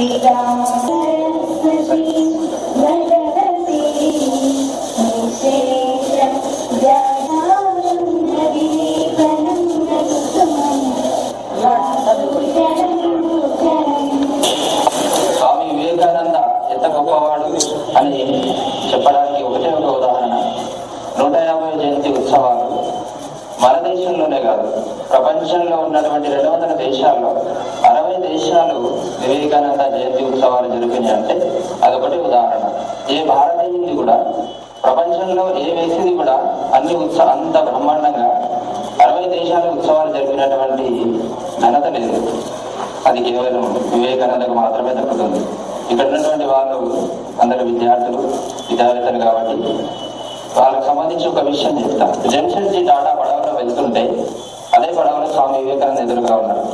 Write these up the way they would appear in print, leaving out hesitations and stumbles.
స్వామి వివేకానంద ఎంత గొప్పవాడు అని చెప్పడానికి ఒకటే ఒక ఉదాహరణ. 150వ జయంతి ఉత్సవాలు మన దేశంలోనే కాదు, ప్రపంచంలో ఉన్నటువంటి 200 దేశాల్లో 60 దేశాలు వివేకానంద జయంతి ఉత్సవాలు జరిపినాయి అంటే అదొకటి ఉదాహరణ. ఏ భారతీయుడి కూడా, ప్రపంచంలో ఏ వ్యక్తిది కూడా అంత బ్రహ్మాండంగా 60 దేశాల ఉత్సవాలు జరిపినటువంటి ఘనత లేదు. అది కేవలం వివేకానందకు మాత్రమే దక్కుతుంది. ఇక్కడ ఉన్నటువంటి వాళ్ళు అందరు విద్యావేత్తలు కాబట్టి వాళ్ళకి సంబంధించి ఒక విషయం చెప్తా. జంషెడ్జీ టాటా పడవలో వెళ్తుంటే అదే పడవలో స్వామి వివేకానంద ఎదురుగా ఉన్నారు.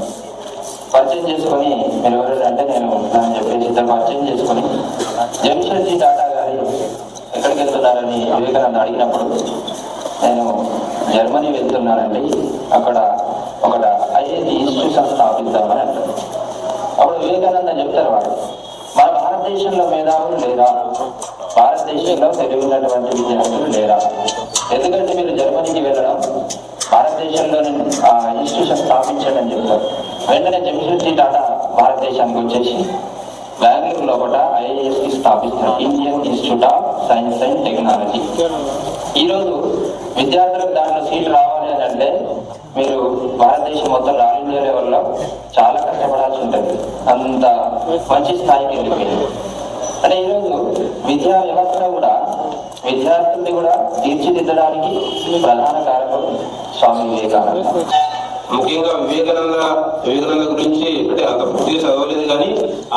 పరిచయం చేసుకొని, మీరు ఎవరు అంటే నేను అని చెప్పేసి ఇద్దరు పరిచయం చేసుకొని, జంషెడ్జీ టాటా గారి ఎక్కడికి వెళ్తున్నారని వివేకానంద అడిగినప్పుడు, నేను జర్మనీ వెళ్తున్నానండి, అక్కడ ఒక ఐఐటి ఇన్స్టిట్యూషన్ స్థాపిద్దామని అంటారు. అప్పుడు వివేకానంద చెప్తారు, వాడు మన భారతదేశంలో మేధావులు లేరా, భారతదేశంలో తెలివినటువంటి విద్యార్థులు లేరా, ఎందుకంటే మీరు జర్మనీకి వెళ్ళడం, భారతదేశంలో ఆ ఇన్స్టిట్యూషన్ స్థాపించండి అని చెప్తారు. వెంటనే జంషెడ్జీ టాటా భారతదేశానికి వచ్చేసి బెంగళూరు లోపల ఐఐఎస్కి స్థాపిస్తారు, Indian institute of science and technology. ఈరోజు విద్యార్థులకు దాంట్లో సీట్లు రావాలి అని అంటే మీరు భారతదేశం మొత్తం ఆల్ ఇండియా లెవెల్లో చాలా కష్టపడాల్సి ఉంటుంది. అంత మంచి స్థాయికి వెళ్ళిపోయింది. అంటే ఈరోజు విద్యా వ్యవస్థ కూడా విద్యార్థుల్ని కూడా తీర్చిదిద్దడానికి ప్రధాన కారకుడు స్వామి వివేకానంద. ముఖ్యంగా వివేకానంద గురించి అంటే అంత పూర్తిగా చదవలేదు, కానీ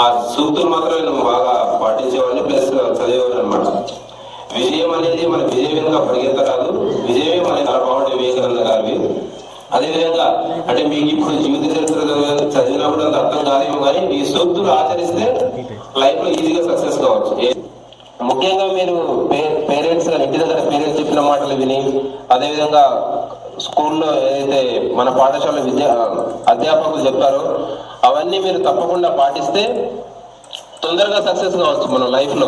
ఆ సూక్తులు మాత్రం నేను బాగా పాటించేవాడిని, ప్లస్ చదివేవాడు అనమాట. విజయం అనేది మన విజయంగా పరిగెత్తరాదు, విజయమే మన బాగుండే వివేకానంద గారివి. అదేవిధంగా అంటే మీకు ఇప్పుడు జీవిత చరిత్ర చదివినప్పుడు అంత అర్థం కాదేమో, కానీ ఈ సూక్తులు ఆచరిస్తే లైఫ్ లో ఈజీగా సక్సెస్ కావచ్చు. ముఖ్యంగా మీరు పేరెంట్స్ ఇంటి దగ్గర పేరెంట్స్ చెప్పిన మాటలు విని, అదేవిధంగా స్కూల్లో ఏదైతే మన పాఠశాల అధ్యాపకులు చెప్తారో అవన్నీ మీరు తప్పకుండా పాటిస్తే తొందరగా సక్సెస్ కావచ్చు మన లైఫ్ లో.